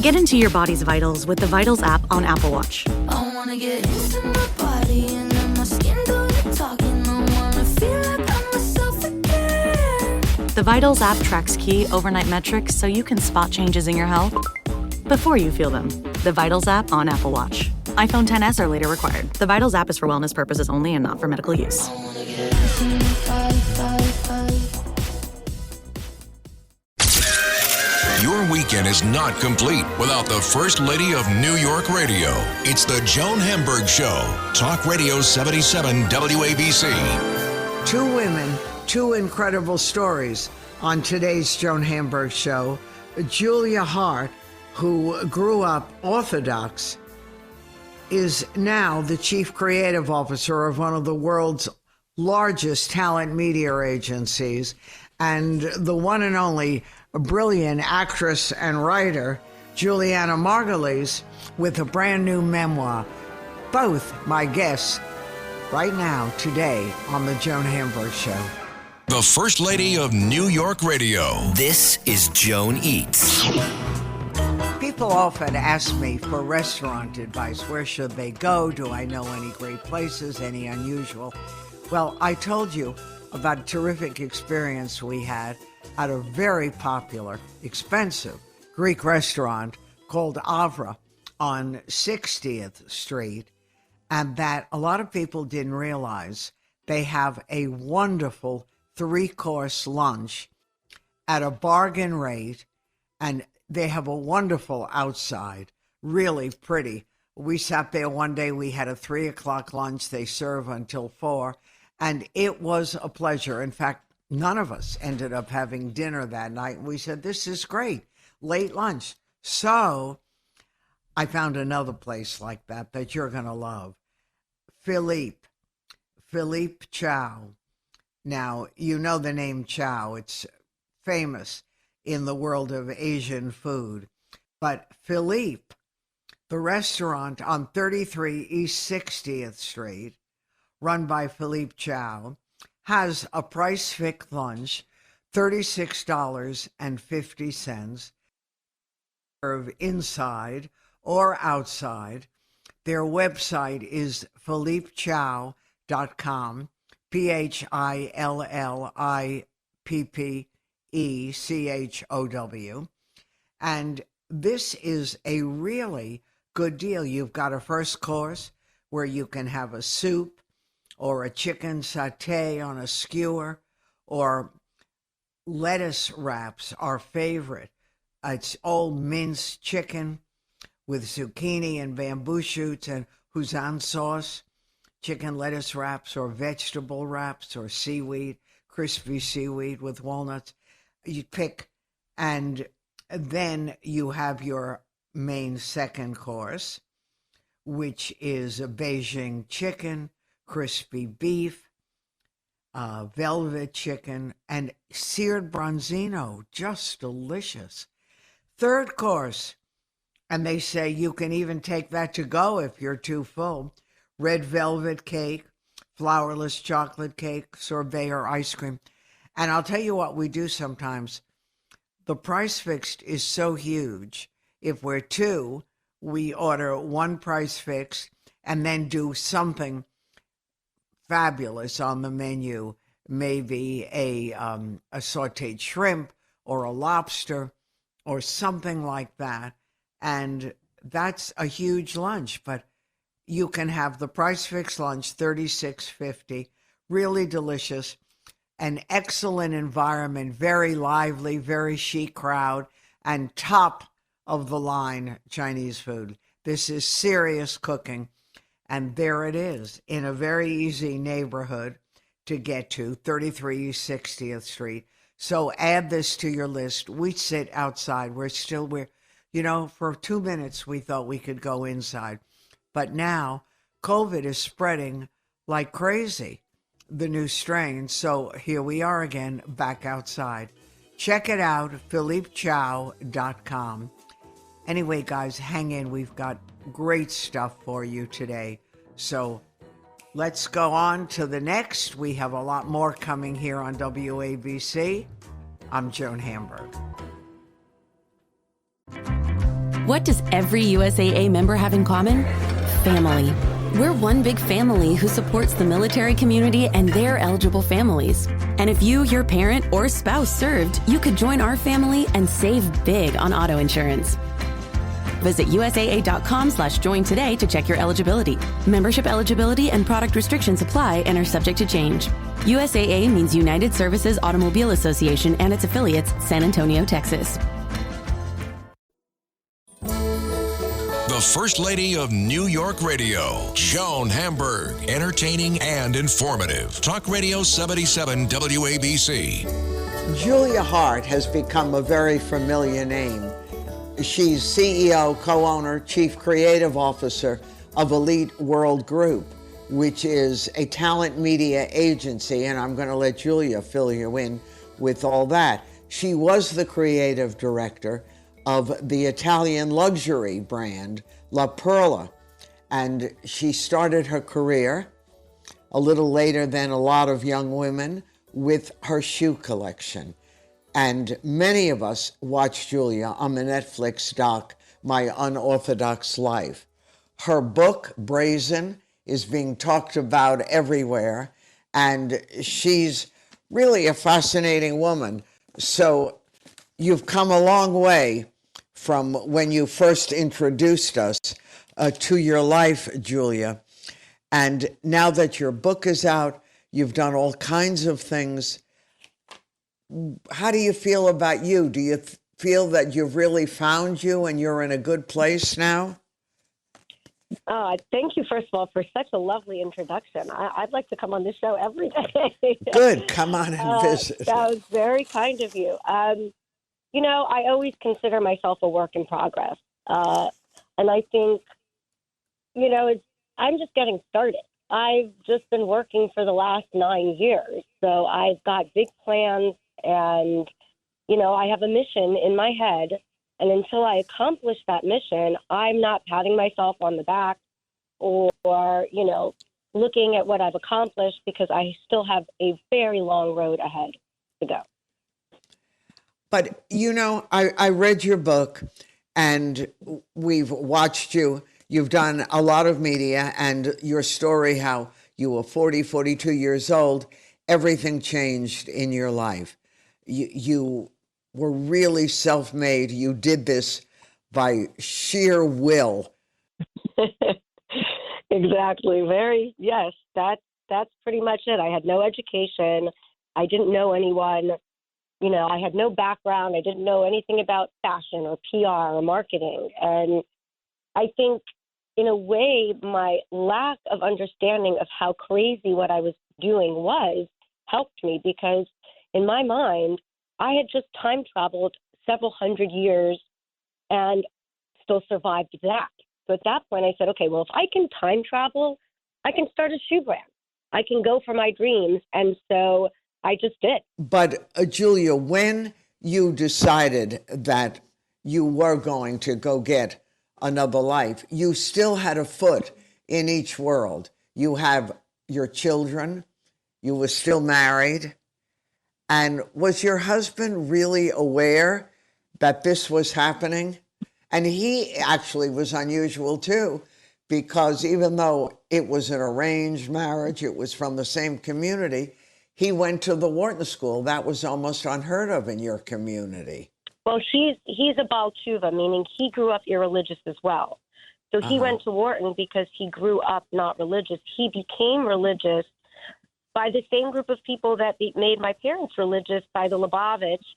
Get into your body's vitals with the Vitals app on Apple Watch. I wanna get into my body and let my skin do the talking. I wanna feel like I'm myself again. The Vitals app tracks key overnight metrics so you can spot changes in your health before you feel them. The Vitals app on Apple Watch. iPhone XS or later required. The Vitals app is for wellness purposes only and not for medical use. Your weekend is not complete without the First Lady of New York Radio. It's the Joan Hamburg Show. Talk Radio 77 WABC. Two women, two incredible stories on today's Joan Hamburg Show. Julia Haart, who grew up Orthodox, is now the chief creative officer of one of the world's largest talent media agencies, and the one and only brilliant actress and writer, Julianna Margulies, with a brand new memoir. Both my guests right now, today, on the Joan Hamburg Show. The First Lady of New York Radio. This is Joan Eats. People often ask me for restaurant advice. Where should they go? Do I know any great places, any unusual? Well, I told you about a terrific experience we had at a very popular, expensive Greek restaurant called Avra on 60th Street, and that a lot of people didn't realize they have a wonderful 3-course lunch at a bargain rate, and they have a wonderful outside, really pretty. We sat there one day, we had a 3 o'clock lunch, they serve until 4, and it was a pleasure. In fact, none of us ended up having dinner that night. We said, this is great, late lunch. So I found another place like that you're going to love. Philippe Chow. Now, you know the name Chow. It's famous in the world of Asian food. But Philippe, the restaurant on 33 East 60th Street, run by Philippe Chow, has a price-fixed lunch, $36.50, serve inside or outside. Their website is philippechow.com, PhilippeChow. And this is a really good deal. You've got a first course where you can have a soup or a chicken satay on a skewer, or lettuce wraps, our favorite. It's all minced chicken with zucchini and bamboo shoots and Hoisin sauce, chicken lettuce wraps or vegetable wraps or seaweed, crispy seaweed with walnuts. You pick, and then you have your main second course, which is a Beijing chicken, crispy beef, velvet chicken, and seared bronzino, just delicious. Third course, and they say you can even take that to go if you're too full. Red velvet cake, flourless chocolate cake, sorbet or ice cream. And I'll tell you what we do sometimes. The price fixed is so huge. If we're two, we order one price fixed and then do something fabulous on the menu, maybe a sautéed shrimp or a lobster or something like that. And that's a huge lunch, but you can have the price fixed lunch, $36.50, really delicious, an excellent environment, very lively, very chic crowd, and top of the line Chinese food. This is serious cooking. And there it is, in a very easy neighborhood to get to, 33 60th Street. So add this to your list. We sit outside. For 2 minutes we thought we could go inside. But now COVID is spreading like crazy, the new strain. So here we are again, back outside. Check it out, philippechow.com. Anyway, guys, hang in. We've got great stuff for you today. So let's go on to the next. We have a lot more coming here on WABC. I'm Joan Hamburg. What does every USAA member have in common? Family. We're one big family who supports the military community and their eligible families. And if you, your parent, or spouse served, you could join our family and save big on auto insurance. Visit USAA.com/join today to check your eligibility. Membership eligibility and product restrictions apply and are subject to change. USAA means United Services Automobile Association and its affiliates, San Antonio, Texas. The First Lady of New York Radio, Joan Hamburg. Entertaining and informative. Talk Radio 77 WABC. Julia Haart has become a very familiar name. She's CEO, co-owner, chief creative officer of Elite World Group, which is a talent media agency, and I'm going to let Julia fill you in with all that. She was the creative director of the Italian luxury brand La Perla, and she started her career a little later than a lot of young women with her shoe collection. And many of us watched Julia on the Netflix doc, My Unorthodox Life. Her book, Brazen, is being talked about everywhere, and she's really a fascinating woman. So you've come a long way from when you first introduced us to your life, Julia. And now that your book is out, you've done all kinds of things. How do you feel about you? Do you feel that you've really found you and you're in a good place now? Thank you, first of all, for such a lovely introduction. I'd like to come on this show every day. Good. Come on and visit. That was very kind of you. You know, I always consider myself a work in progress. And I think, you know, I'm just getting started. I've just been working for the last 9 years. So I've got big plans and, you know, I have a mission in my head. And until I accomplish that mission, I'm not patting myself on the back or, you know, looking at what I've accomplished because I still have a very long road ahead to go. But, you know, I read your book and we've watched you. You've done a lot of media, and your story, how you were 42 years old, everything changed in your life. You were really self-made. You did this by sheer will. Exactly. Yes, that's pretty much it. I had no education. I didn't know anyone. You know, I had no background. I didn't know anything about fashion or PR or marketing. And I think, in a way, my lack of understanding of how crazy what I was doing was helped me because, in my mind, I had just time traveled several hundred years and still survived that. So at that point, I said, okay, well, if I can time travel, I can start a shoe brand. I can go for my dreams. And so I just did. But Julia, when you decided that you were going to go get another life, you still had a foot in each world. You have your children. You were still married. And was your husband really aware that this was happening? And he actually was unusual too, because even though it was an arranged marriage, it was from the same community, he went to the Wharton School. That was almost unheard of in your community. Well, he's a Baal Tshuva, meaning he grew up irreligious as well. So he went to Wharton because he grew up not religious. He became religious by the same group of people that made my parents religious by the Lubavitch.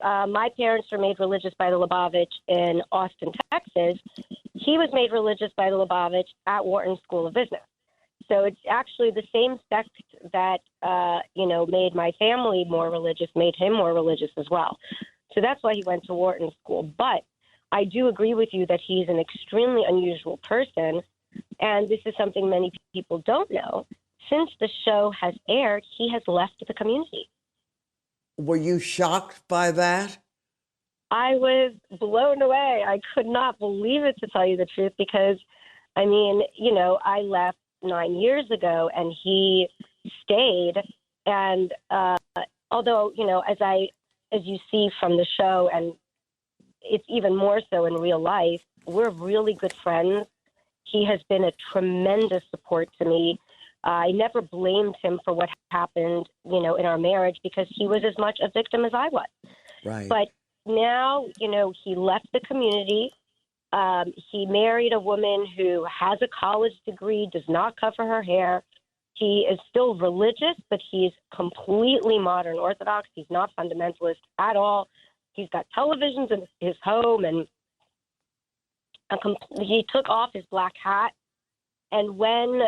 My parents were made religious by the Lubavitch in Austin, Texas. He was made religious by the Lubavitch at Wharton School of Business. So it's actually the same sect that, made my family more religious, made him more religious as well. So that's why he went to Wharton School. But I do agree with you that he's an extremely unusual person. And this is something many people don't know. Since the show has aired, he has left the community. Were you shocked by that? I was blown away. I could not believe it, to tell you the truth, because, I mean, you know, I left 9 years ago and he stayed. And although, you know, as you see from the show and it's even more so in real life. We're really good friends. He has been a tremendous support to me. I never blamed him for what happened, in our marriage, because he was as much a victim as I was. Right. But now, he left the community. He married a woman who has a college degree, does not cover her hair. He is still religious, but he's completely modern Orthodox. He's not fundamentalist at all. He's got televisions in his home, and he took off his black hat. And when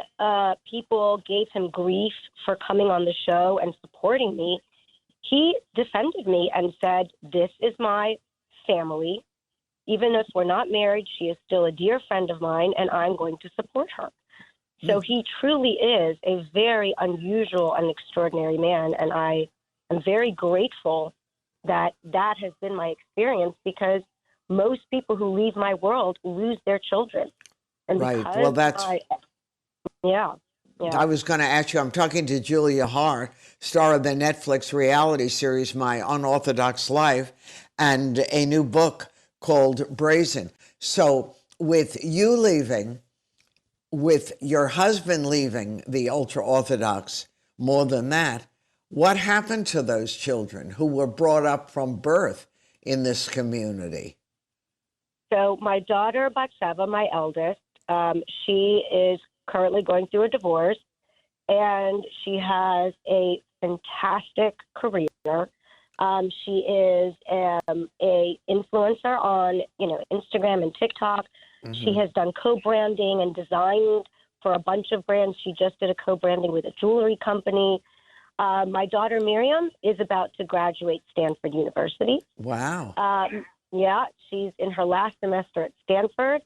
people gave him grief for coming on the show and supporting me, he defended me and said, "This is my family. Even if we're not married, she is still a dear friend of mine, and I'm going to support her." So he truly is a very unusual and extraordinary man, and I am very grateful that that has been my experience, because most people who leave my world lose their children. And Right. Well, that's... Yeah. I was going to ask you, I'm talking to Julia Haart, star of the Netflix reality series, My Unorthodox Life, and a new book called Brazen. So with you leaving, with your husband leaving the ultra-Orthodox, more than that, what happened to those children who were brought up from birth in this community? So my daughter, Bathsheba, my eldest, she is currently going through a divorce, and she has a fantastic career. She is a influencer on, Instagram and TikTok. Mm-hmm. She has done co-branding and designed for a bunch of brands. She just did a co-branding with a jewelry company. My daughter Miriam is about to graduate Stanford University. Wow. Yeah, she's in her last semester at Stanford.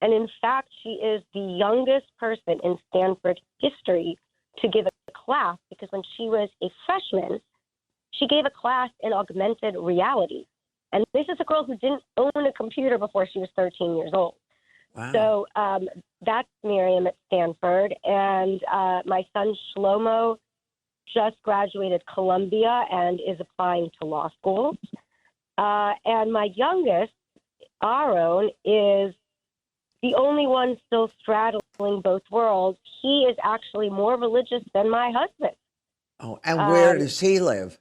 And in fact, she is the youngest person in Stanford history to give a class, because when she was a freshman, she gave a class in augmented reality. And this is a girl who didn't own a computer before she was 13 years old. Wow. So that's Miriam at Stanford. And my son Shlomo just graduated Columbia and is applying to law school. And my youngest, Aaron, is the only one still straddling both worlds. He is actually more religious than my husband. Oh, and where does he live?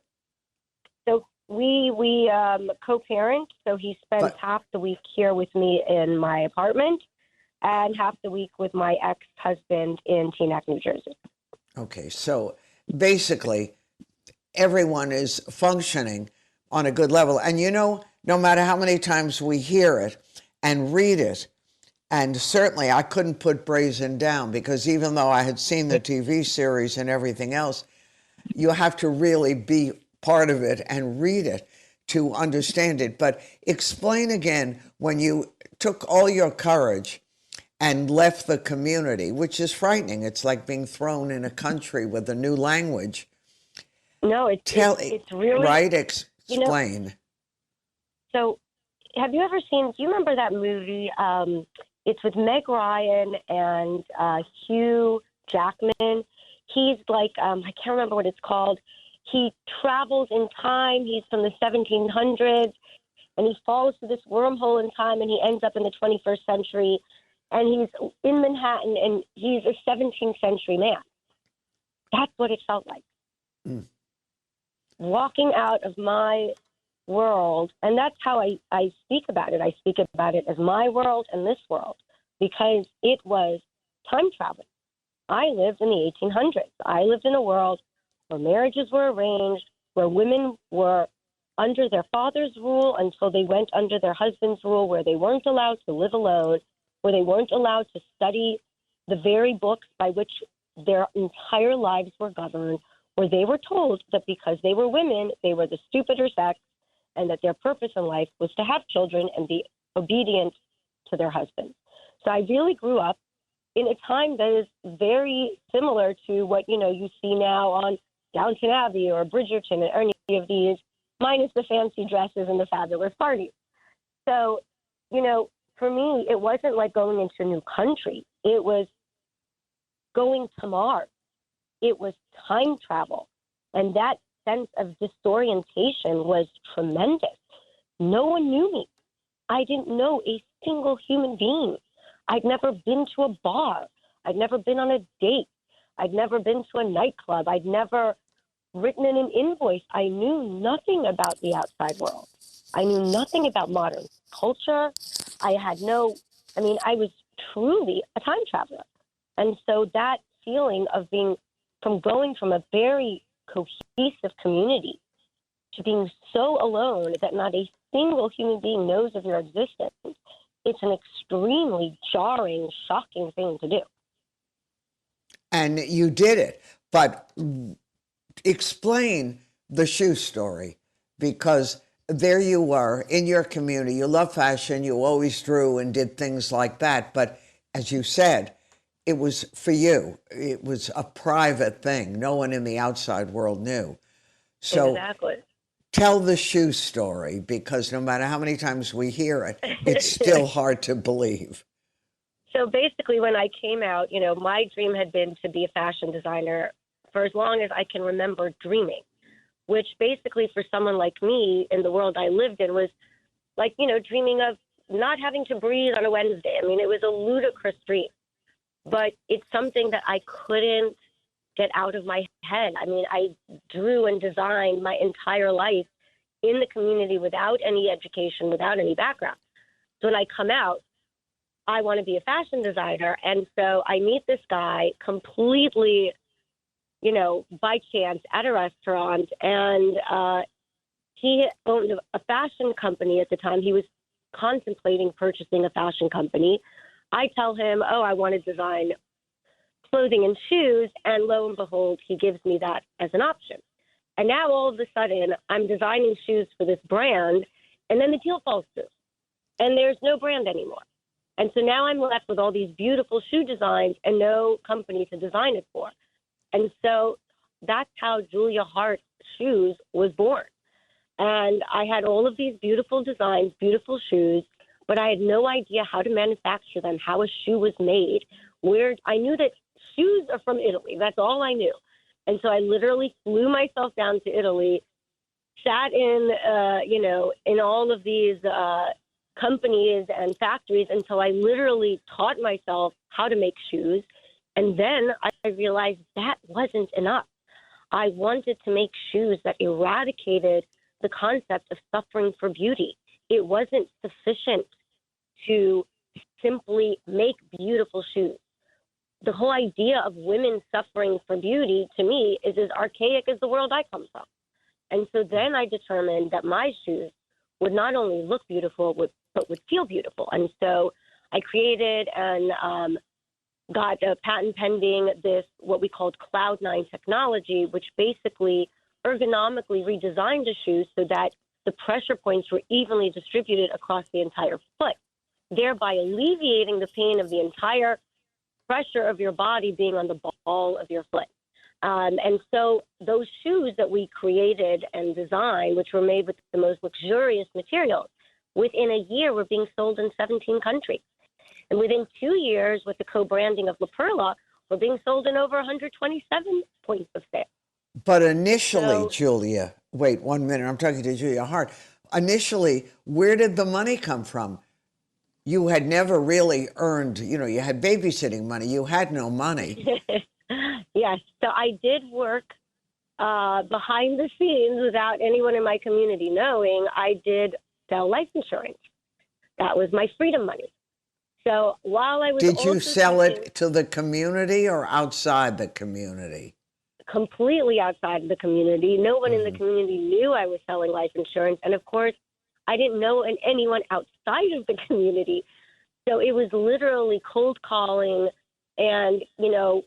So we co-parent. So he spends half the week here with me in my apartment and half the week with my ex-husband in Teaneck, New Jersey. Okay, so basically everyone is functioning on a good level. And no matter how many times we hear it and read it, and certainly I couldn't put Brazen down, because even though I had seen the TV series and everything else, you have to really be part of it and read it to understand it. But explain again, when you took all your courage and left the community, which is frightening. It's like being thrown in a country with a new language. No, it's really... Right? Explain. So have you ever seen, do you remember that movie? It's with Meg Ryan and Hugh Jackman. He's like, I can't remember what it's called. He travels in time. He's from the 1700s, and he falls through this wormhole in time, and he ends up in the 21st century, and he's in Manhattan, and he's a 17th century man. That's what it felt like. Mm. Walking out of my world, and that's how I speak about it. I speak about it as my world and this world, because it was time travel. I lived in the 1800s. I lived in a world where marriages were arranged, where women were under their father's rule until they went under their husband's rule, where they weren't allowed to live alone, where they weren't allowed to study the very books by which their entire lives were governed, where they were told that because they were women, they were the stupider sex, and that their purpose in life was to have children and be obedient to their husbands. So I really grew up in a time that is very similar to what, you see now on Downton Abbey or Bridgerton and any of these, minus the fancy dresses and the fabulous parties. So, for me, it wasn't like going into a new country. It was going to Mars. It was time travel. And that sense of disorientation was tremendous. No one knew me. I didn't know a single human being. I'd never been to a bar. I'd never been on a date. I'd never been to a nightclub. I'd never written in an invoice. I knew nothing about the outside world. I knew nothing about modern culture. I was truly a time traveler. And so that feeling of going from a very cohesive community to being so alone that not a single human being knows of your existence, it's an extremely jarring, shocking thing to do. And you did it. But explain the shoe story, because there you were in your community. You love fashion. You always drew and did things like that. But as you said, it was for you. It was a private thing. No one in the outside world knew. So exactly. Tell the shoe story, because no matter how many times we hear it, it's still hard to believe. So basically, when I came out, my dream had been to be a fashion designer for as long as I can remember dreaming, which basically for someone like me in the world I lived in was like, dreaming of not having to breathe on a Wednesday. I mean, it was a ludicrous dream, but it's something that I couldn't get out of my head. I mean, I drew and designed my entire life in the community without any education, without any background. So when I come out, I want to be a fashion designer. And so I meet this guy completely, by chance at a restaurant. And he owned a fashion company at the time. He was contemplating purchasing a fashion company. I tell him, I want to design clothing and shoes. And lo and behold, he gives me that as an option. And now all of a sudden, I'm designing shoes for this brand. And then the deal falls through. And there's no brand anymore. And so now I'm left with all these beautiful shoe designs and no company to design it for. And so that's how Julia Haart Shoes was born. And I had all of these beautiful designs, beautiful shoes, but I had no idea how to manufacture them, how a shoe was made. I knew that shoes are from Italy. That's all I knew. And so I literally flew myself down to Italy, sat in, in all of these companies and factories until I literally taught myself how to make shoes. And then I realized that wasn't enough. I wanted to make shoes that eradicated the concept of suffering for beauty. It wasn't sufficient to simply make beautiful shoes. The whole idea of women suffering for beauty, to me, is as archaic as the world I come from. And so then I determined that my shoes would not only look beautiful, but would feel beautiful. And so I created and got a patent pending this, what we called Cloud9 technology, which basically ergonomically redesigned the shoes so that the pressure points were evenly distributed across the entire foot, thereby alleviating the pain of the entire pressure of your body being on the ball of your foot. And so those shoes that we created and designed, which were made with the most luxurious materials, within a year were being sold in 17 countries. And within 2 years, with the co-branding of La Perla, we're being sold in over 127 points of sale. But initially, Julia, wait 1 minute, I'm talking to Julia Haart. Initially, where did the money come from? You had never really earned, you had babysitting money. You had no money. Yes. So I did work behind the scenes without anyone in my community knowing. I did sell life insurance. That was my freedom money. So while I was Did you sell it to the community or outside the community? Completely outside of the community. No one in the community knew I was selling life insurance. And of course, I didn't know anyone outside of the community. So it was literally cold calling and,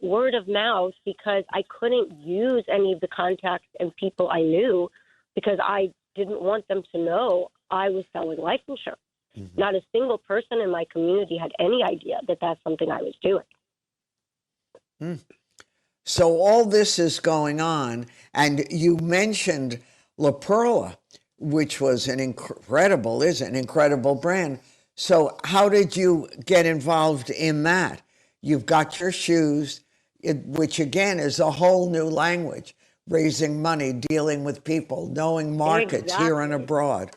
word of mouth, because I couldn't use any of the contacts and people I knew because I didn't want them to know I was selling life insurance. Mm-hmm. Not a single person in my community had any idea that that's something I was doing. Mm. So all this is going on, and you mentioned La Perla, which was an incredible brand. So how did you get involved in that? You've got your shoes, which again is a whole new language, raising money, dealing with people, knowing markets here and abroad.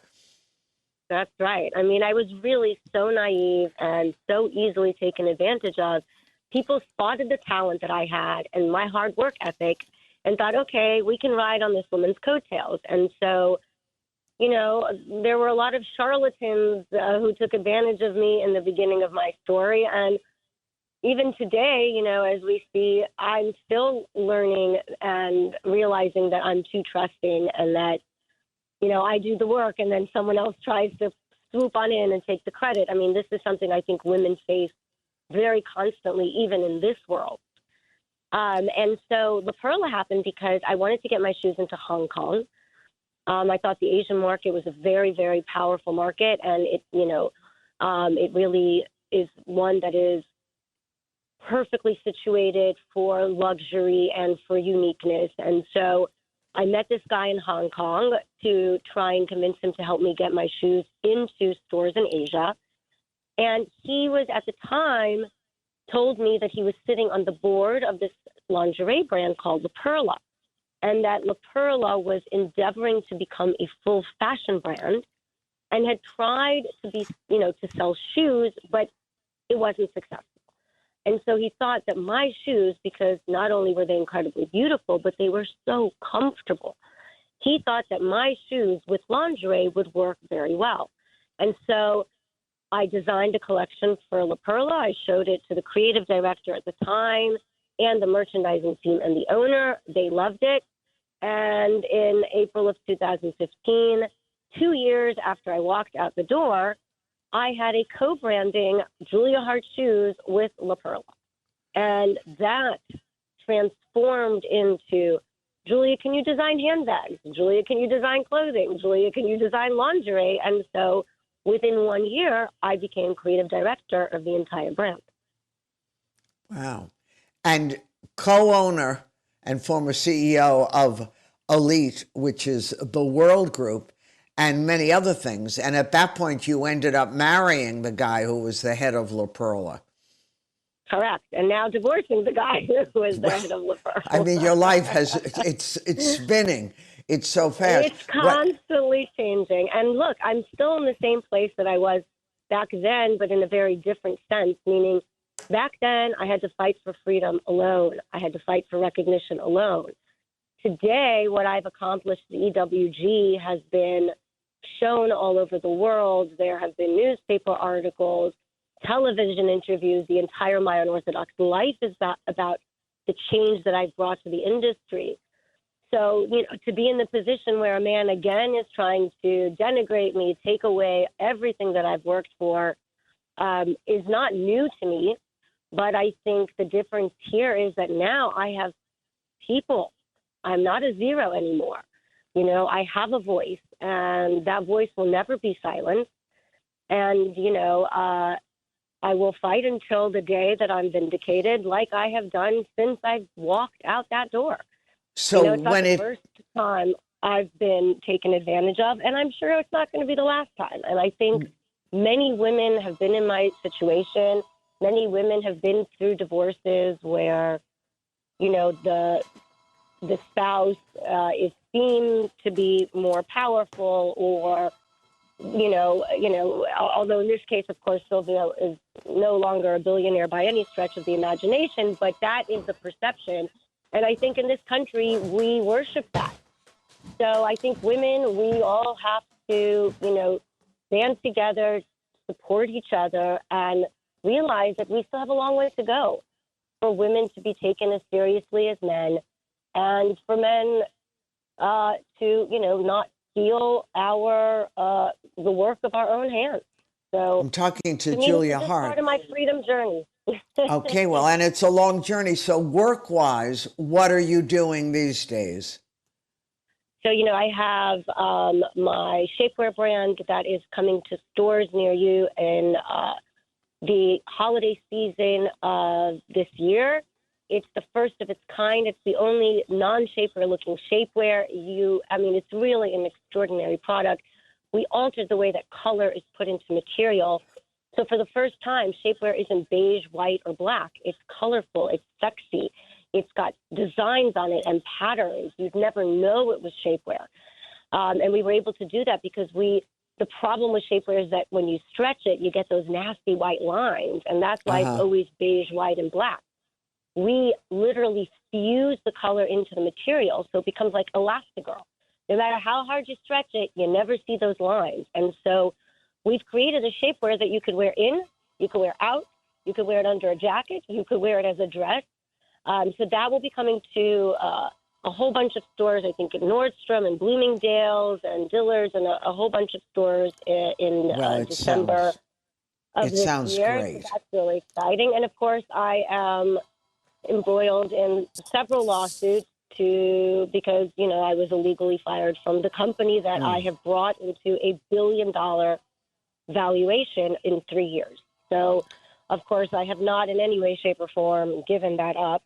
That's right. I mean, I was really so naive and so easily taken advantage of. People spotted the talent that I had and my hard work ethic and thought, okay, we can ride on this woman's coattails. And so, you know, there were a lot of charlatans who took advantage of me in the beginning of my story. And even today, you know, as we see, I'm still learning and realizing that I'm too trusting and that, you know, I do the work and then someone else tries to swoop on in and take the credit. I mean, this is something I think women face very constantly, even in this world. And so La Perla happened because I wanted to get my shoes into Hong Kong. I thought the Asian market was a very, very powerful market, and it, you know, it really is one that is perfectly situated for luxury and for uniqueness. And so I met this guy in Hong Kong to try and convince him to help me get my shoes into stores in Asia. And he was at the time told me that he was sitting on the board of this lingerie brand called La Perla, and that La Perla was endeavoring to become a full fashion brand and had tried to be, you know, to sell shoes, but it wasn't successful. And so he thought that my shoes, because not only were they incredibly beautiful, but they were so comfortable, he thought that my shoes with lingerie would work very well. And so I designed a collection for La Perla. I showed it to the creative director at the time and the merchandising team and the owner. They loved it. And in April of 2015, 2 years after I walked out the door, I had a co-branding Julia Haart shoes with La Perla. And that transformed into, Julia, can you design handbags? Julia, can you design clothing? Julia, can you design lingerie? And so within 1 year, I became creative director of the entire brand. Wow. And co-owner and former CEO of Elite, which is the World Group, and many other things. And at that point, you ended up marrying the guy who was the head of La Perla. Correct. And now divorcing the guy who was the head of La Perla. I mean, your life has, it's spinning. It's so fast. It's constantly changing. And look, I'm still in the same place that I was back then, but in a very different sense, meaning back then I had to fight for freedom alone. I had to fight for recognition alone. Today, what I've accomplished at EWG has been shown all over the world. There have been newspaper articles, television interviews. The entire My Unorthodox Life is about the change that I've brought to the industry. So, you know, to be in the position where a man again is trying to denigrate me, take away everything that I've worked for, is not new to me. But I think the difference here is that now I have people. I'm not a zero anymore. You know, I have a voice, and that voice will never be silenced. And, you know, I will fight until the day that I'm vindicated, like I have done since I've walked out that door. So you know, it's not the first time I've been taken advantage of, and I'm sure it's not going to be the last time. And I think many women have been in my situation. Many women have been through divorces where, you know, the spouse is seen to be more powerful, or, you know, although in this case, of course, Sylvia is no longer a billionaire by any stretch of the imagination, but that is the perception. And I think in this country, we worship that. So I think women, we all have to, you know, band together, support each other, and realize that we still have a long way to go for women to be taken as seriously as men, and for men to, you know, not steal the work of our own hands. So I'm talking to Julia Haart. Part of my freedom journey. Okay, well, and it's a long journey. So work-wise, what are you doing these days? So, you know, I have my shapewear brand that is coming to stores near you in the holiday season of this year. It's the first of its kind. It's the only non-shapewear looking shapewear. It's really an extraordinary product. We altered the way that color is put into material. So for the first time, shapewear isn't beige, white, or black. It's colorful. It's sexy. It's got designs on it and patterns. You'd never know it was shapewear. And we were able to do that because we the problem with shapewear is that when you stretch it, you get those nasty white lines, and that's why it's always beige, white, and black. We literally fuse the color into the material, so it becomes like Elastigirl. No matter how hard you stretch it, you never see those lines. And so we've created a shapewear that you could wear in, you could wear out, you could wear it under a jacket, you could wear it as a dress. So that will be coming to a whole bunch of stores, I think, in Nordstrom and Bloomingdale's and Dillard's and a whole bunch of stores in December of this year. Great. So that's really exciting. And, of course, I am embroiled in several lawsuits because, you know, I was illegally fired from the company that I have brought into $1 billion valuation in 3 years. So, of course, I have not in any way, shape, or form given that up.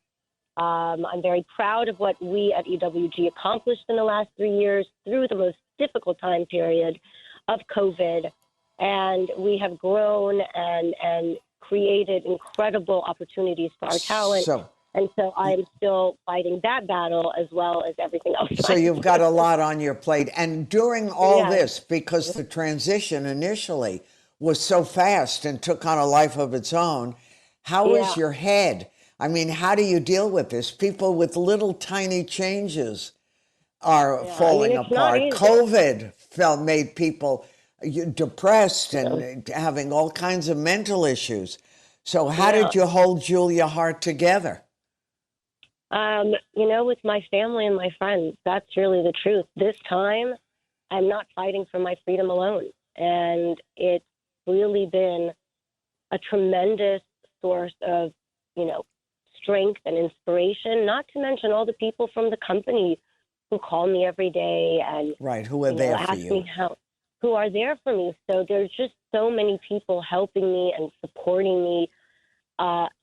I'm very proud of what we at EWG accomplished in the last 3 years through the most difficult time period of COVID. And we have grown and created incredible opportunities for our talent. And so I'm still fighting that battle as well as everything else. So you've got a lot on your plate. And during all this, because the transition initially was so fast and took on a life of its own, how is your head? I mean, how do you deal with this? People with little tiny changes are falling apart. COVID made people depressed and having all kinds of mental issues. So how did you hold Julia Haart together? You know, with my family and my friends, that's really the truth. This time, I'm not fighting for my freedom alone. And it's really been a tremendous source of, you know, strength and inspiration, not to mention all the people from the company who call me every day and who are there for you, who are there for me. So there's just so many people helping me and supporting me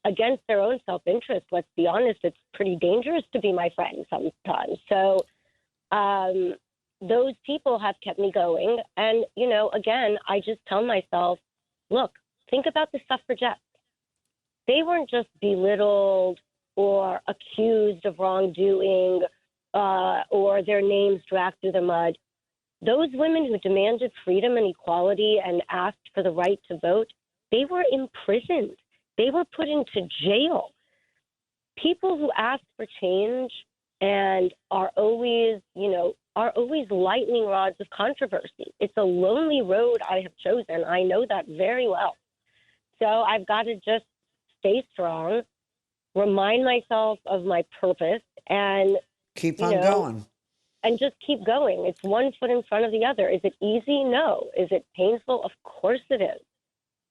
against their own self-interest. Let's be honest, it's pretty dangerous to be my friend sometimes. So those people have kept me going. And, you know, again, I just tell myself, look, think about the suffragettes. They weren't just belittled or accused of wrongdoing or their names dragged through the mud. Those women who demanded freedom and equality and asked for the right to vote, they were imprisoned. They were put into jail. People who ask for change and are always, you know, are always lightning rods of controversy. It's a lonely road I have chosen. I know that very well. So I've got to just stay strong, remind myself of my purpose, and keep on going. And just keep going. It's one foot in front of the other. Is it easy? No. Is it painful? Of course it is.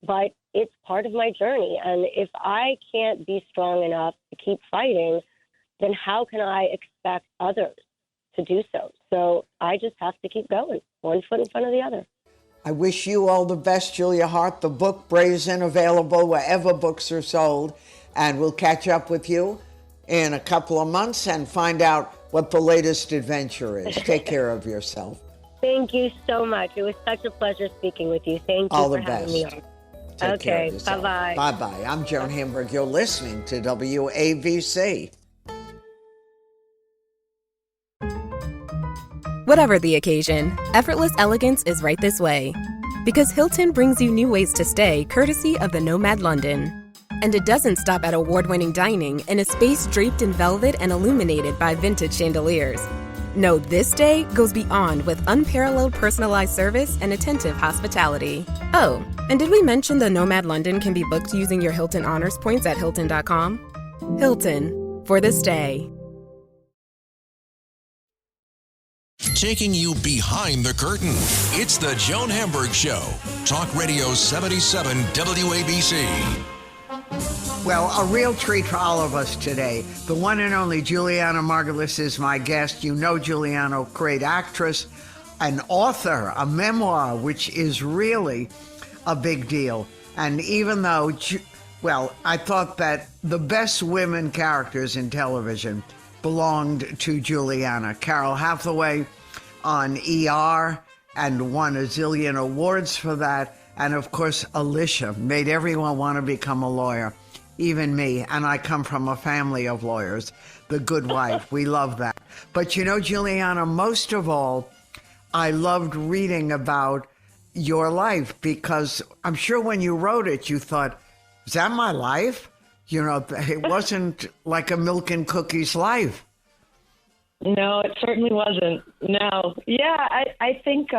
But it's part of my journey. And if I can't be strong enough to keep fighting, then how can I expect others to do so? So I just have to keep going, one foot in front of the other. I wish you all the best, Julia Haart. The book, Brazen, available wherever books are sold. And we'll catch up with you in a couple of months and find out what the latest adventure is. Take care of yourself. Thank you so much. It was such a pleasure speaking with you. Thank you for having me on. Take care of Okay, yourself. bye-bye. Bye-bye. I'm Joan Hamburg. You're listening to WAVC. Whatever the occasion, effortless elegance is right this way. Because Hilton brings you new ways to stay courtesy of the Nomad London. And it doesn't stop at award-winning dining in a space draped in velvet and illuminated by vintage chandeliers. No, this day goes beyond with unparalleled personalized service and attentive hospitality. Oh, and did we mention the Nomad London can be booked using your Hilton Honors points at Hilton.com? Hilton, for the stay. Taking you behind the curtain. It's the Joan Hamburg Show. Talk Radio 77 WABC. Well, a real treat for all of us today. The one and only Julianna Margulies is my guest. You know Julianna, great actress, an author, a memoir, which is really a big deal. And even though, well, I thought that the best women characters in television belonged to Julianna. Carol Hathaway on ER and won a zillion awards for that. And of course, Alicia made everyone want to become a lawyer, even me. And I come from a family of lawyers. The Good Wife, we love that. But you know, Julianna, most of all, I loved reading about your life? Because I'm sure when you wrote it, you thought, is that my life? You know, it wasn't like a milk and cookies life. No, it certainly wasn't. No. Yeah, I think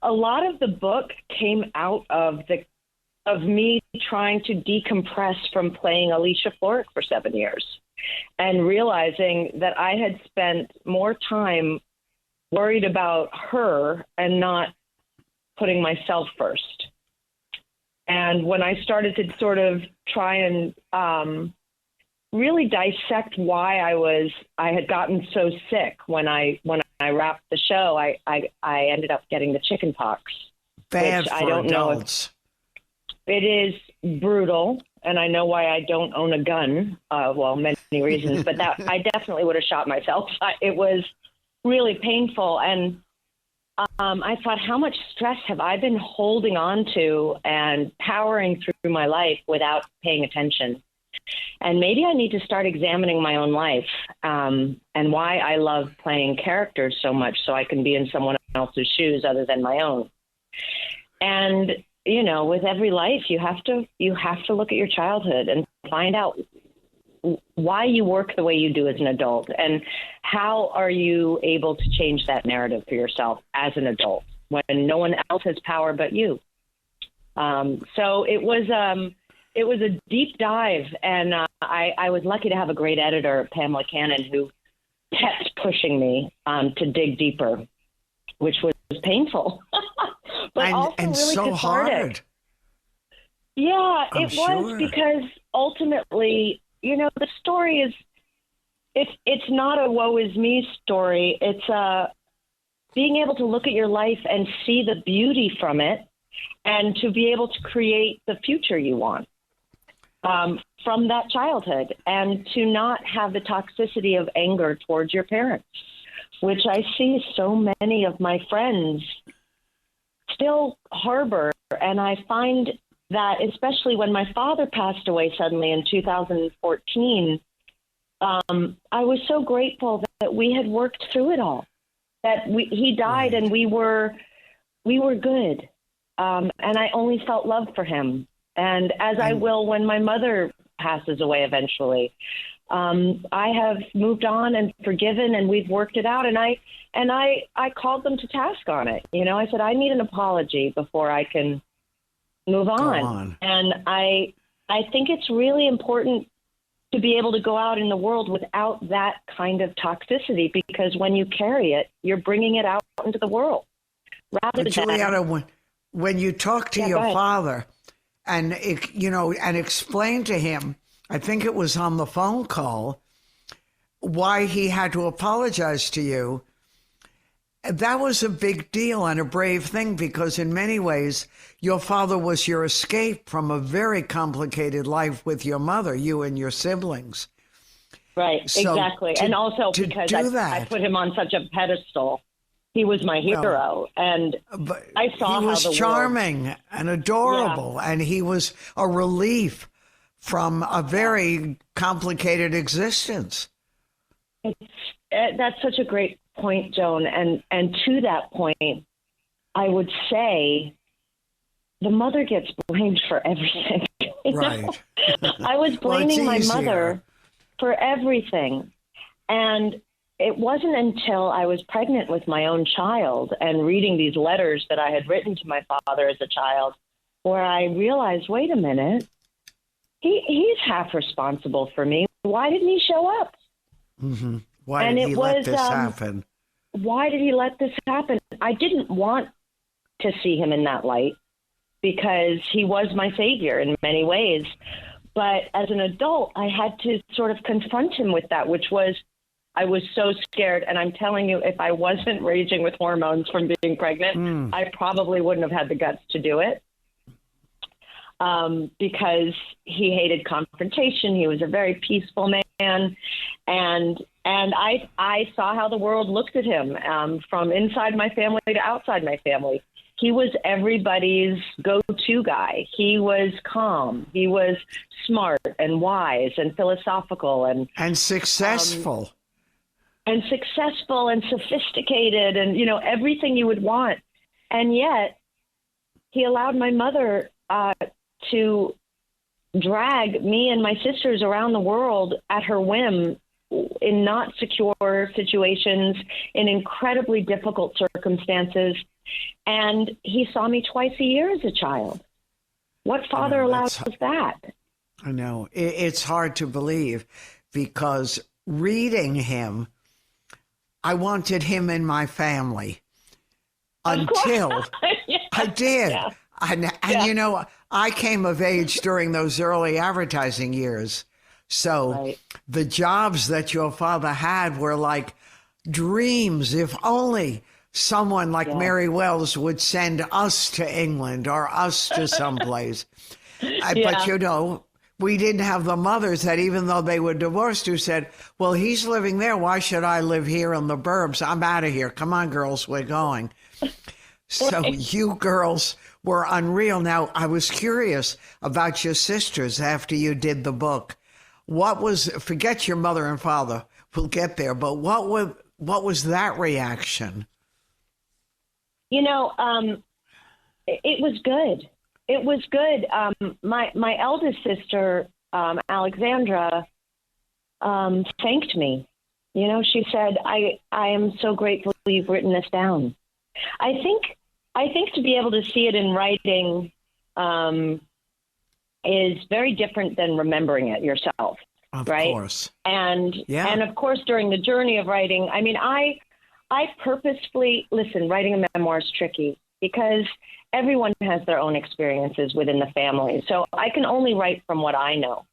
a lot of the book came out of me trying to decompress from playing Alicia Florrick for 7 years and realizing that I had spent more time worried about her and not putting myself first. And when I started to sort of try and really dissect why I had gotten so sick when I wrapped the show, I ended up getting the chicken pox. Bad which for I don't adults. know if it is brutal, and I know why I don't own a gun. Well, many reasons, but that I definitely would have shot myself. It was really painful, and I thought, how much stress have I been holding on to and powering through my life without paying attention? And maybe I need to start examining my own life and why I love playing characters so much, so I can be in someone else's shoes other than my own. And you know, with every life, you have to look at your childhood and find out why you work the way you do as an adult, and how are you able to change that narrative for yourself as an adult when no one else has power but you. So it was a deep dive, and I was lucky to have a great editor, Pamela Cannon, who kept pushing me to dig deeper, which was painful, but also and really so cathartic. hard. Yeah, I'm it was sure. because ultimately, you know, the story is, it's not a woe is me story. It's being able to look at your life and see the beauty from it, and to be able to create the future you want from that childhood, and to not have the toxicity of anger towards your parents, which I see so many of my friends still harbor. And I find that, especially when my father passed away suddenly in 2014, I was so grateful that we had worked through it all, that he died, right, and we were good. And I only felt love for him. And as I will when my mother passes away eventually, I have moved on and forgiven, and we've worked it out. And I called them to task on it. You know, I said, I need an apology before I can move on. And I think it's really important to be able to go out in the world without that kind of toxicity, because when you carry it, you're bringing it out into the world. Rather than Juliana, when you talk to your father and, you know, and explain to him, I think it was on the phone call, why he had to apologize to you, that was a big deal and a brave thing, because in many ways, your father was your escape from a very complicated life with your mother, you and your siblings. Right, so exactly. And also because I put him on such a pedestal. He was my hero, and I saw he was how the charming world... and adorable, and he was a relief from a very complicated existence. That's such a great point, Joan. And to that point, I would say the mother gets blamed for everything. Right. I was blaming my mother for everything. And it wasn't until I was pregnant with my own child and reading these letters that I had written to my father as a child, where I realized, wait a minute, he's half responsible for me. Why didn't he show up? Mm-hmm. Why did he let this happen? Why did he let this happen? I didn't want to see him in that light, because he was my savior in many ways. But as an adult, I had to sort of confront him with that, which was, I was so scared. And I'm telling you, if I wasn't raging with hormones from being pregnant, I probably wouldn't have had the guts to do it. Because he hated confrontation. He was a very peaceful man. And I saw how the world looked at him, from inside my family to outside my family. He was everybody's go-to guy. He was calm. He was smart and wise and philosophical and successful. And sophisticated, and, you know, everything you would want. And yet he allowed my mother to drag me and my sisters around the world at her whim in not secure situations, in incredibly difficult circumstances. And he saw me twice a year as a child. What father allows that? I know. It's hard to believe, because reading him, I wanted him in my family until Yeah. I did. Yeah. And Yeah. you know, I came of age during those early advertising years. So Right. the jobs that your father had were like dreams. If only someone like Mary Wells would send us to England or us to someplace. But, you know, we didn't have the mothers that, even though they were divorced, who said, well, he's living there. Why should I live here in the burbs? I'm out of here. Come on, girls, we're going. So you girls were unreal. Now, I was curious about your sisters after you did the book. What was, forget your mother and father, we'll get there, but what was that reaction? You know, it was good. It was good. My eldest sister, Alexandra, thanked me. You know, she said, I am so grateful you've written this down. I think to be able to see it in writing is very different than remembering it yourself. Of right? course. And of course, during the journey of writing, I mean, I purposefully, listen, writing a memoir is tricky because everyone has their own experiences within the family. So I can only write from what I know.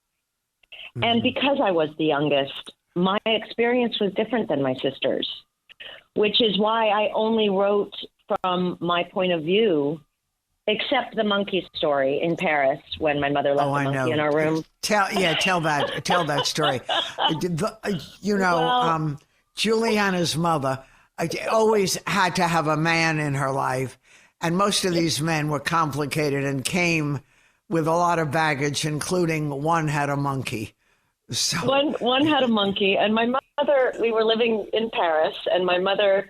Mm-hmm. And because I was the youngest, my experience was different than my sister's, which is why I only wrote from my point of view, except the monkey story in Paris when my mother left the monkey in our room. Tell that story. Juliana's mother always had to have a man in her life, and most of these men were complicated and came with a lot of baggage, including one had a monkey. So one had a monkey, and my mother, we were living in Paris, and my mother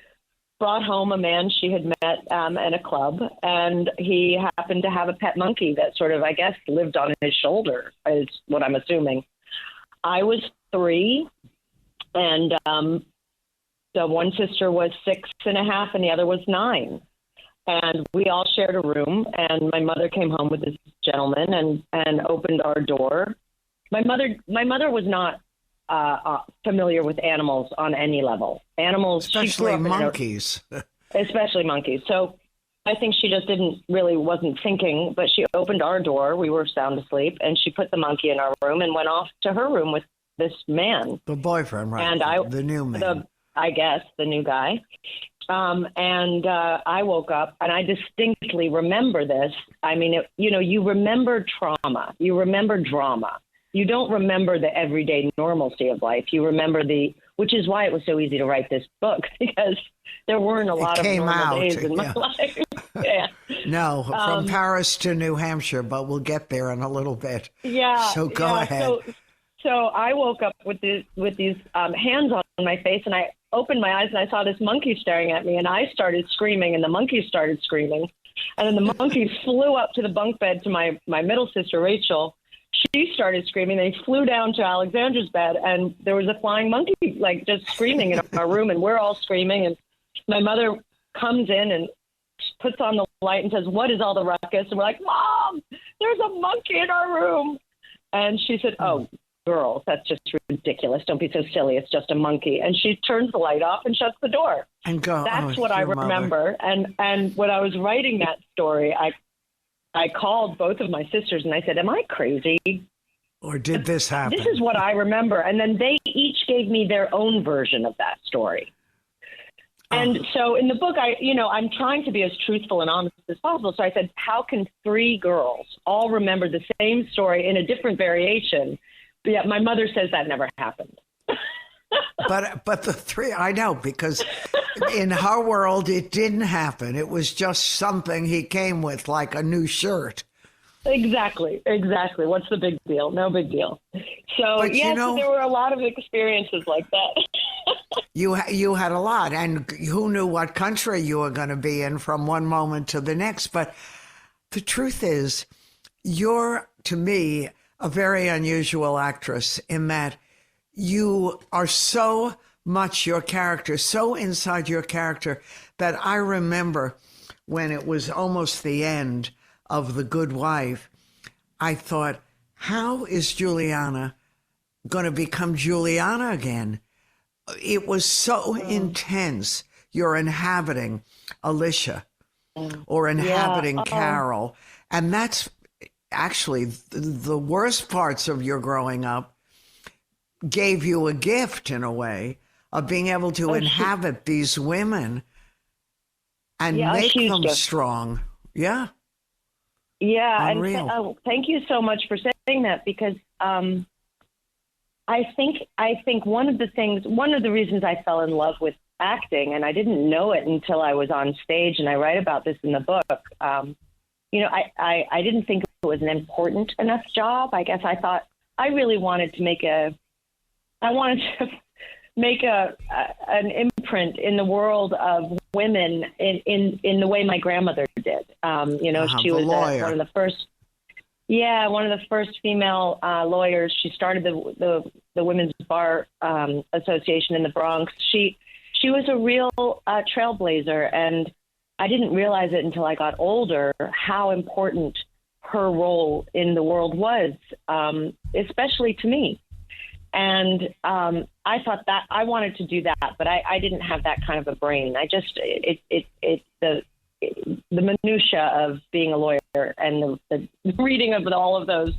brought home a man she had met at a club, and he happened to have a pet monkey that sort of, I guess, lived on his shoulder, is what I'm assuming. I was 3, and the one sister was 6.5, and the other was 9. And we all shared a room, and my mother came home with this gentleman and opened our door. My mother was not familiar with animals on any level. Animals, especially monkeys. Especially monkeys. So I think she just wasn't thinking, but she opened our door. We were sound asleep, and she put the monkey in our room and went off to her room with this man. The boyfriend, right? And the new man. The new guy. I woke up, and I distinctly remember this. I mean, you remember trauma. You remember drama. You don't remember the everyday normalcy of life. You remember which is why it was so easy to write this book, because there weren't a lot of normal days in my life. Yeah. No, from Paris to New Hampshire, but we'll get there in a little bit. Yeah. So go ahead. So I woke up with these hands on my face, and I opened my eyes, and I saw this monkey staring at me, and I started screaming, and the monkey started screaming. And then the monkey flew up to the bunk bed to my middle sister, Rachel. She started screaming. They flew down to Alexandra's bed, and there was a flying monkey, like, just screaming in our room, and we're all screaming. And my mother comes in and puts on the light and says, "What is all the ruckus?" And we're like, "Mom, there's a monkey in our room." And she said, "Oh, girls, that's just ridiculous. Don't be so silly. It's just a monkey." And she turns the light off and shuts the door. And go. That's what I remember. And when I was writing that story, I called both of my sisters and I said, "Am I crazy? Or did this happen?" This is what I remember. And then they each gave me their own version of that story. And so in the book, I'm trying to be as truthful and honest as possible. So I said, how can 3 girls all remember the same story in a different variation? But yet my mother says that never happened. But the 3, I know, because in her world, it didn't happen. It was just something he came with, like a new shirt. Exactly. What's the big deal? No big deal. So, but, yes, there were a lot of experiences like that. you had a lot, and who knew what country you were going to be in from one moment to the next. But the truth is, you're, to me, a very unusual actress in that you are so much your character, so inside your character, that I remember when it was almost the end of The Good Wife, I thought, how is Juliana going to become Juliana again? It was so intense. You're inhabiting Alicia or inhabiting Carol. And that's actually the worst parts of your growing up gave you a gift in a way of being able to inhabit these women and make them strong. Yeah. Yeah. Unreal. And thank you so much for saying that, because I think one of the reasons I fell in love with acting, and I didn't know it until I was on stage, and I write about this in the book. I didn't think it was an important enough job. I guess I thought I really wanted to make an imprint in the world of women in the way my grandmother did. She was one of the first. Yeah, one of the first female lawyers. She started the Women's Bar Association in the Bronx. She was a real trailblazer, and I didn't realize it until I got older how important her role in the world was, especially to me. And I thought that I wanted to do that, but I didn't have that kind of a brain. I just the minutia of being a lawyer and the reading of all of those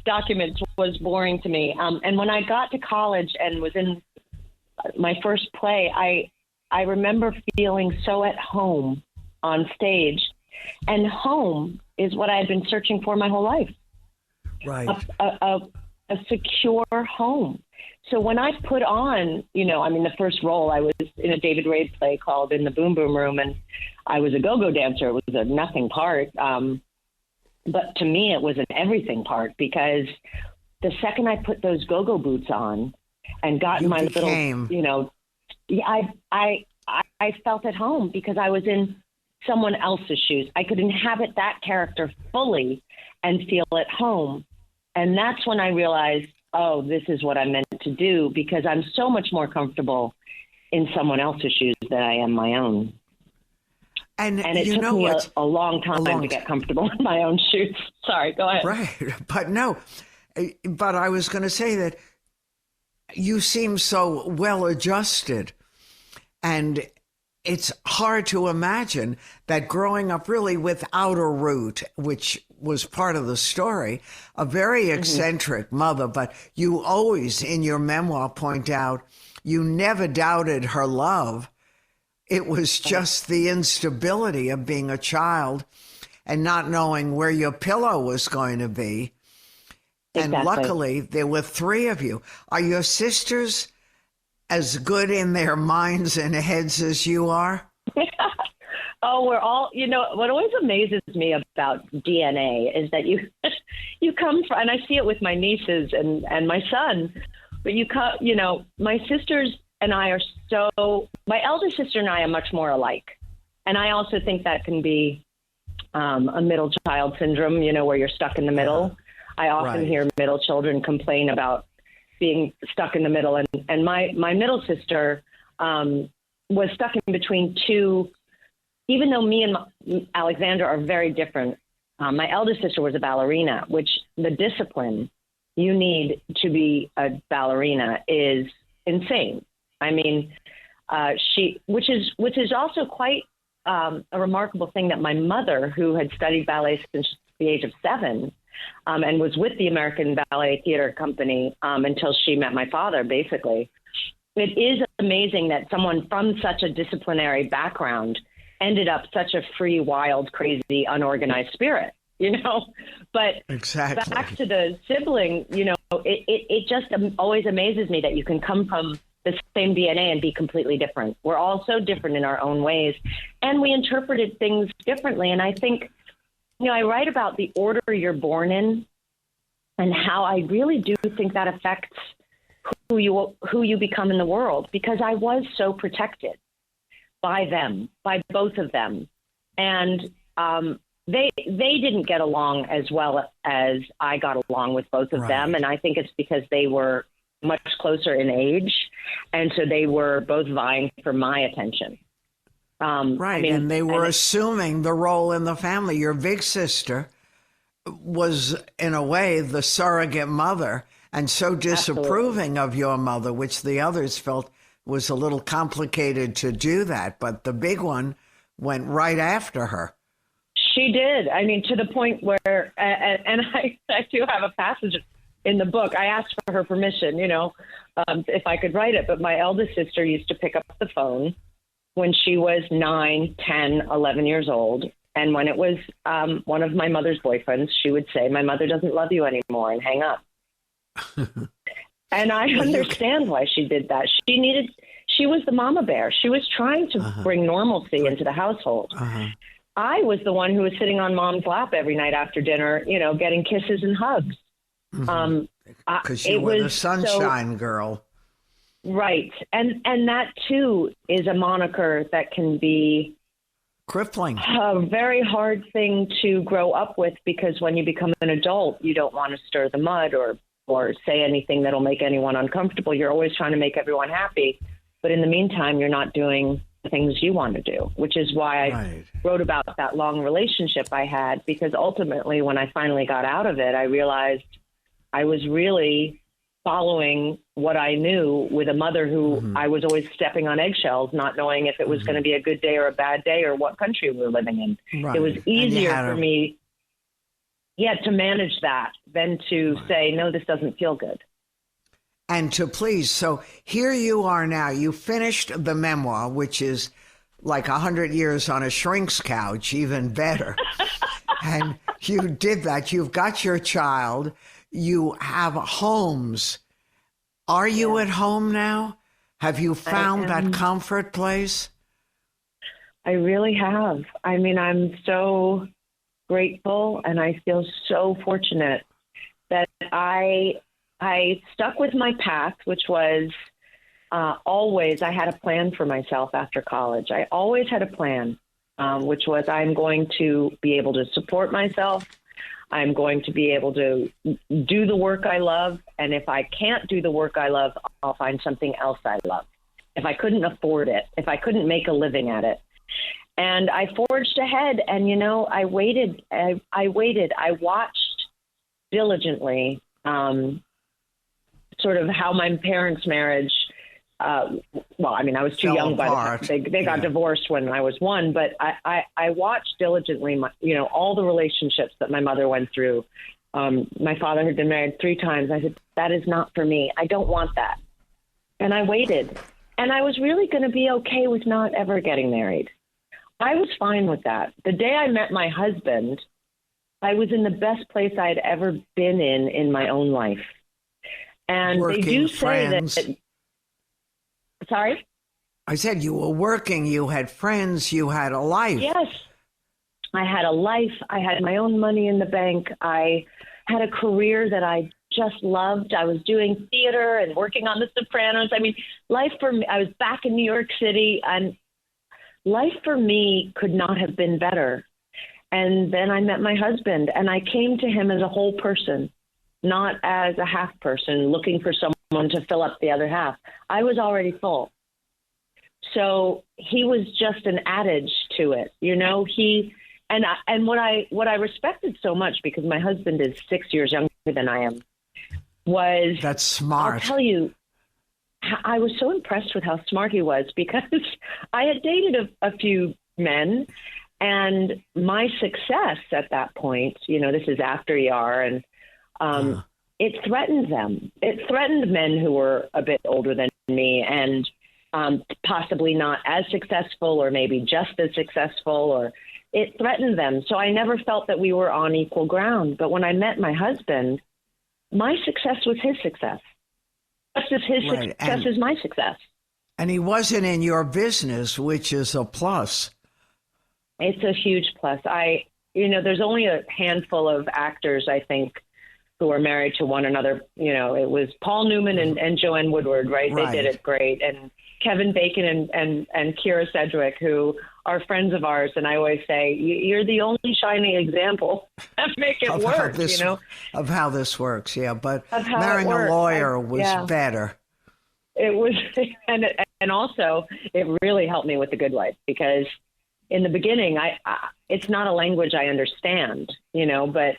documents was boring to me. And when I got to college and was in my first play, I remember feeling so at home on stage, and home is what I had been searching for my whole life. Right. A secure home. So when I put on, the first role, I was in a David Rabe play called In the Boom Boom Room, and I was a go-go dancer. It was a nothing part. But to me, it was an everything part, because the second I put those go-go boots on and got in my little, I felt at home because I was in someone else's shoes. I could inhabit that character fully and feel at home. And that's when I realized, oh, this is what I'm meant to do, because I'm so much more comfortable in someone else's shoes than I am my own. And it took me a long time to get comfortable in my own shoes. Sorry, go ahead. Right. But I was going to say that you seem so well adjusted, and it's hard to imagine that growing up really without a root, which was part of the story, a very eccentric mother, but you always in your memoir point out you never doubted her love. It was just the instability of being a child and not knowing where your pillow was going to be. Exactly. And luckily, there were three of you. Are your sisters as good in their minds and heads as you are? Oh, we're all, what always amazes me about DNA is that you come from, and I see it with my nieces and my son, but my sisters and I are my elder sister and I are much more alike. And I also think that can be a middle child syndrome, where you're stuck in the middle. I often hear middle children complain about being stuck in the middle. And my middle sister was stuck in between two, even though me and Alexander are very different. My eldest sister was a ballerina, which the discipline you need to be a ballerina is insane. I mean, which is also quite a remarkable thing that my mother, who had studied ballet since the age of 7, and was with the American Ballet Theater Company until she met my father, basically. It is amazing that someone from such a disciplinary background ended up such a free, wild, crazy, unorganized spirit, But exactly. Back to the sibling, it just always amazes me that you can come from the same DNA and be completely different. We're all so different in our own ways, and we interpreted things differently. And I think, I write about the order you're born in and how I really do think that affects who you become in the world, because I was so protected by them, by both of them. And they didn't get along as well as I got along with both of them. And I think it's because they were much closer in age. And so they were both vying for my attention. And they were assuming the role in the family. Your big sister was, in a way, the surrogate mother, and so disapproving of your mother, which the others felt was a little complicated to do that. But the big one went right after her. She did. I mean, to the point where, and I do have a passage in the book. I asked for her permission, if I could write it. But my eldest sister used to pick up the phone when she was 9, 10, 11 years old. And when it was one of my mother's boyfriends, she would say, "My mother doesn't love you anymore," and hang up. And I understand why she did that. She was the mama bear. She was trying to bring normalcy into the household. I was the one who was sitting on mom's lap every night after dinner, getting kisses and hugs. Because you were the sunshine girl. Right. And that, too, is a moniker that can be crippling. A very hard thing to grow up with, because when you become an adult, you don't want to stir the mud or say anything that'll make anyone uncomfortable. You're always trying to make everyone happy. But in the meantime, you're not doing the things you want to do, which is why I wrote about that long relationship I had, because ultimately when I finally got out of it, I realized I was really following what I knew with a mother who I was always stepping on eggshells, not knowing if it was going to be a good day or a bad day or what country we were living in. It was easier for me to manage that than to say, no, this doesn't feel good. And to please. So here you are now. You finished the memoir, which is like 100 years on a shrink's couch, even better. And you did that. You've got your child. You have homes. Are you at home now? Have you found that comfort place? I really have. I mean, I'm so grateful, and I feel so fortunate that I stuck with my path, which was always, I had a plan for myself after college. I always had a plan, which was I'm going to be able to support myself. I'm going to be able to do the work I love. And if I can't do the work I love, I'll find something else I love. If I couldn't afford it, if I couldn't make a living at it. And I forged ahead, and, I waited. I waited. I watched diligently sort of how my parents' marriage, I was too young by the time they got divorced when I was 1, but I watched diligently, all the relationships that my mother went through. My father had been married 3 times. I said, that is not for me. I don't want that. And I waited. And I was really going to be okay with not ever getting married. I was fine with that. The day I met my husband, I was in the best place I'd ever been in my own life. And working, they do friends. say that. Sorry? I said you were working, you had friends, you had a life. Yes. I had a life. I had my own money in the bank. I had a career that I just loved. I was doing theater and working on The Sopranos. I mean, life for me, I was back in New York City, and life for me could not have been better. And then I met my husband, and I came to him as a whole person, not as a half person looking for someone to fill up the other half. I was already full. So he was just an adage to it. And what I respected so much, because my husband is 6 years younger than I am, was that's smart. I'll tell you, I was so impressed with how smart he was, because I had dated a few men, and my success at that point, this is after ER, and it threatened them. It threatened men who were a bit older than me and possibly not as successful, or maybe just as successful, or it threatened them. So I never felt that we were on equal ground. But when I met my husband, my success was his success. Just as his success is my success. And he wasn't in your business, which is a plus. It's a huge plus. There's only a handful of actors, I think, who were married to one another. You know, it was Paul Newman and Joan Woodward, right? They did it great. And Kevin Bacon and Kira Sedgwick, who are friends of ours. And I always say, you're the only shining example that make it work, you know? Of how this works, yeah. But marrying a lawyer was better. It was, and also it really helped me with The Good Wife, because in the beginning, I it's not a language I understand, you know, but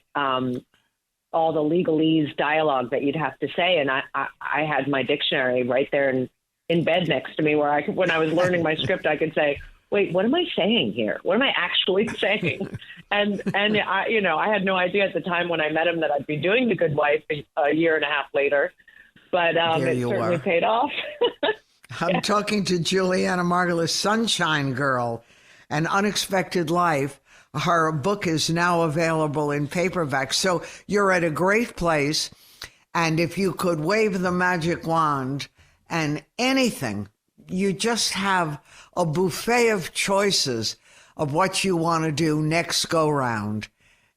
all the legalese dialogue that you'd have to say. And I had my dictionary right there in bed next to me, where when I was learning my script, I could say, wait, what am I saying here? What am I actually saying? And I, you know, I had no idea at the time when I met him that I'd be doing The Good Wife a year and a half later, but it certainly paid off. I'm talking to Julianna Margulies, Sunshine Girl, An Unexpected Life. Her book is now available in paperback. So you're at a great place. And if you could wave the magic wand and anything, you just have a buffet of choices of what you want to do next go round.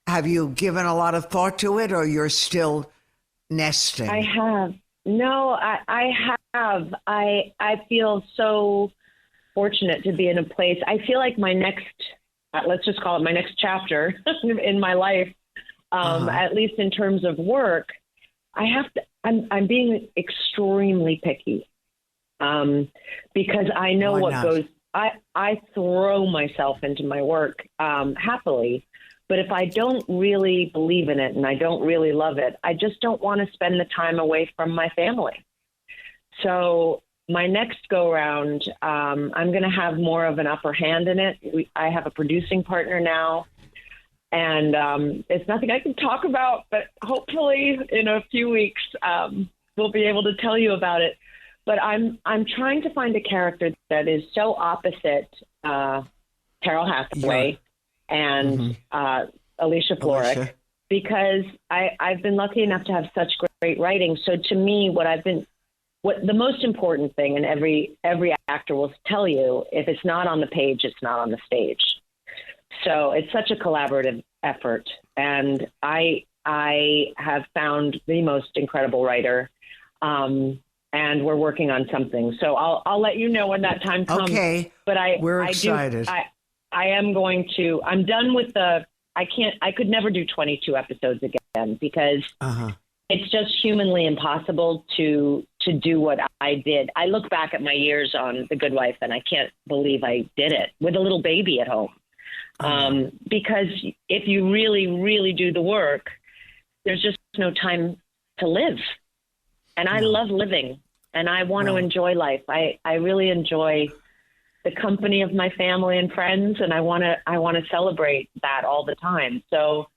Have you given a lot of thought to it, or you're still nesting? I have. No, I have. I feel so fortunate to be in a place. I feel like my next, let's just call it my next chapter in my life, at least in terms of work, I have to, I'm being extremely picky, because I know what goes, I throw myself into my work, happily, but if I don't really believe in it and I don't really love it, I just don't want to spend the time away from my family. So my next go round, I'm going to have more of an upper hand in it. I have a producing partner now, and it's nothing I can talk about, but hopefully in a few weeks, we'll be able to tell you about it. But I'm trying to find a character that is so opposite Carol Hathaway and Alicia Florrick, because I've been lucky enough to have such great writing. So to me, what the most important thing, and every actor will tell you, if it's not on the page, it's not on the stage. So it's such a collaborative effort, and I have found the most incredible writer, and we're working on something. So I'll let you know when that time comes. Okay, but we're excited. I am going to. I'm done with I could never do 22 episodes again, because it's just humanly impossible to do what I did. I look back at my years on The Good Wife, and I can't believe I did it with a little baby at home. Because if you really, really do the work, there's just no time to live. And I love living, and I want to enjoy life. I really enjoy the company of my family and friends, and I want to celebrate that all the time. So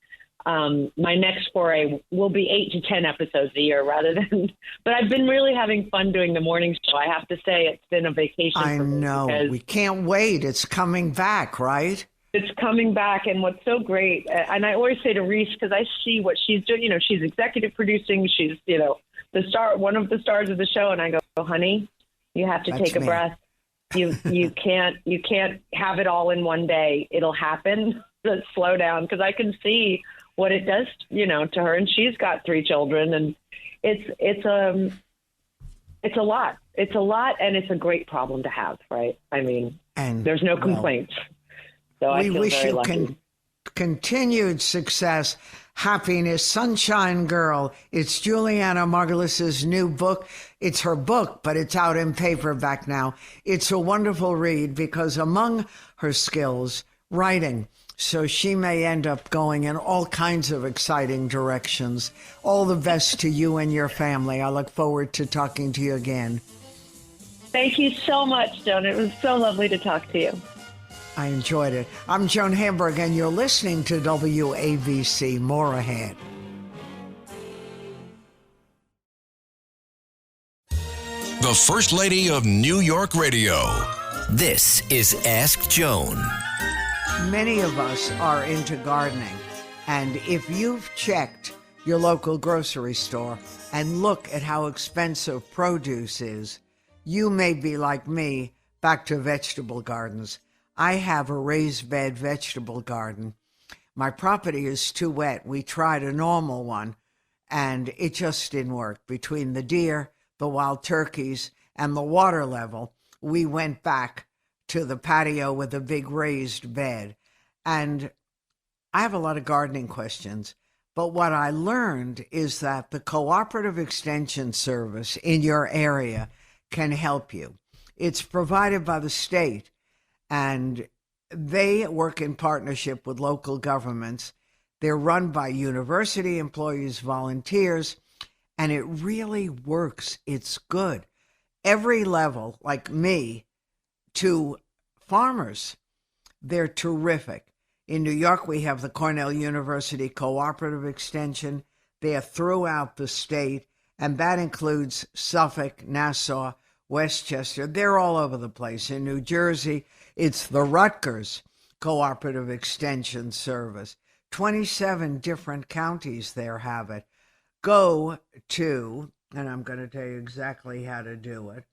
my next foray will be 8 to 10 episodes a year but I've been really having fun doing the morning show. I have to say, it's been a vacation for me. I know. We can't wait. It's coming back, right? It's coming back. And what's so great, and I always say to Reese, because I see what she's doing, you know, she's executive producing. She's, you know, one of the stars of the show. And I go, honey, you have to take a breath. You can't have it all in one day. It'll happen. Let's slow down, because I can see what it does, you know, to her. And she's got 3 children, and it's a lot. It's a lot, and it's a great problem to have, right? I mean, and there's no complaints. So I feel very lucky. Continued success, happiness, Sunshine Girl. It's Julianna Margulies' new book. It's her book, but it's out in paperback now. It's a wonderful read, because among her skills, writing. So she may end up going in all kinds of exciting directions. All the best to you and your family. I look forward to talking to you again. Thank you so much, Joan. It was so lovely to talk to you. I enjoyed it. I'm Joan Hamburg, and you're listening to WABC. More ahead. The First Lady of New York Radio. This is Ask Joan. Many of us are into gardening, and if you've checked your local grocery store and look at how expensive produce is, you may be like me, back to vegetable gardens. I have a raised bed vegetable garden. My property is too wet. We tried a normal one, and it just didn't work. Between the deer, the wild turkeys, and the water level, we went back to the patio with a big raised bed. And I have a lot of gardening questions, but what I learned is that the Cooperative Extension Service in your area can help you. It's provided by the state, and they work in partnership with local governments. They're run by university employees, volunteers, and it really works. It's good. Every level, like me, to farmers, they're terrific. In New York, we have the Cornell University Cooperative Extension. They are throughout the state, and that includes Suffolk, Nassau, Westchester. They're all over the place. In New Jersey, it's the Rutgers Cooperative Extension Service. 27 different counties there have it. Go to, and I'm going to tell you exactly how to do it,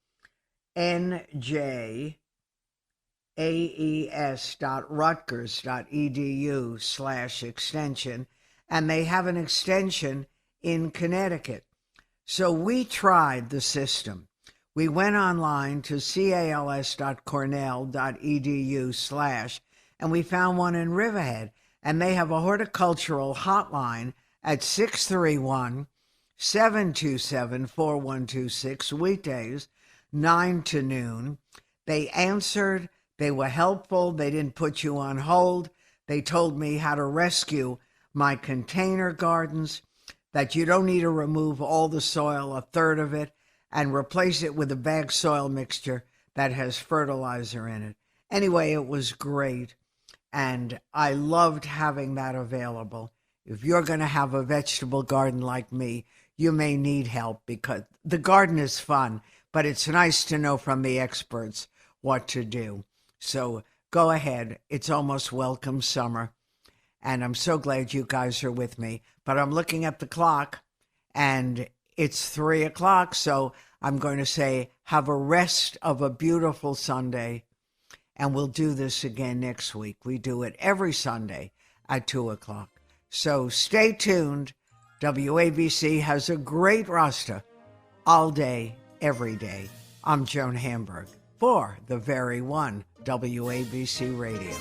njaes.rutgers.edu/extension, and they have an extension in Connecticut. So we tried the system. We went online to cals.cornell.edu/ and we found one in Riverhead, and they have a horticultural hotline at 631-727-4126 weekdays, 9 to noon. They answered. They were helpful. They didn't put you on hold. They told me how to rescue my container gardens, that you don't need to remove all the soil, a third of it, and replace it with a bag soil mixture that has fertilizer in it. Anyway, it was great, and I loved having that available. If you're going to have a vegetable garden like me, you may need help, because the garden is fun, but it's nice to know from the experts what to do. So go ahead. It's almost welcome summer, and I'm so glad you guys are with me. But I'm looking at the clock, and it's 3 o'clock, so I'm going to say have a rest of a beautiful Sunday, and we'll do this again next week. We do it every Sunday at 2 o'clock. So stay tuned. WABC has a great roster all day, every day. I'm Joan Hamburg for the very one WABC Radio.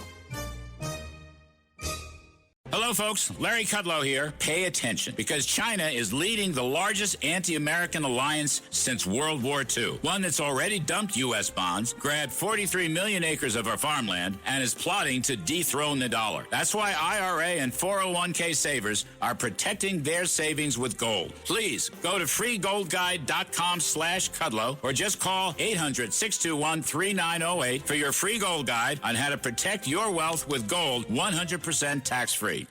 Hello, folks. Larry Kudlow here. Pay attention, because China is leading the largest anti-American alliance since World War II. One that's already dumped U.S. bonds, grabbed 43 million acres of our farmland, and is plotting to dethrone the dollar. That's why IRA and 401k savers are protecting their savings with gold. Please go to freegoldguide.com/Kudlow or just call 800-621-3908 for your free gold guide on how to protect your wealth with gold 100% tax-free.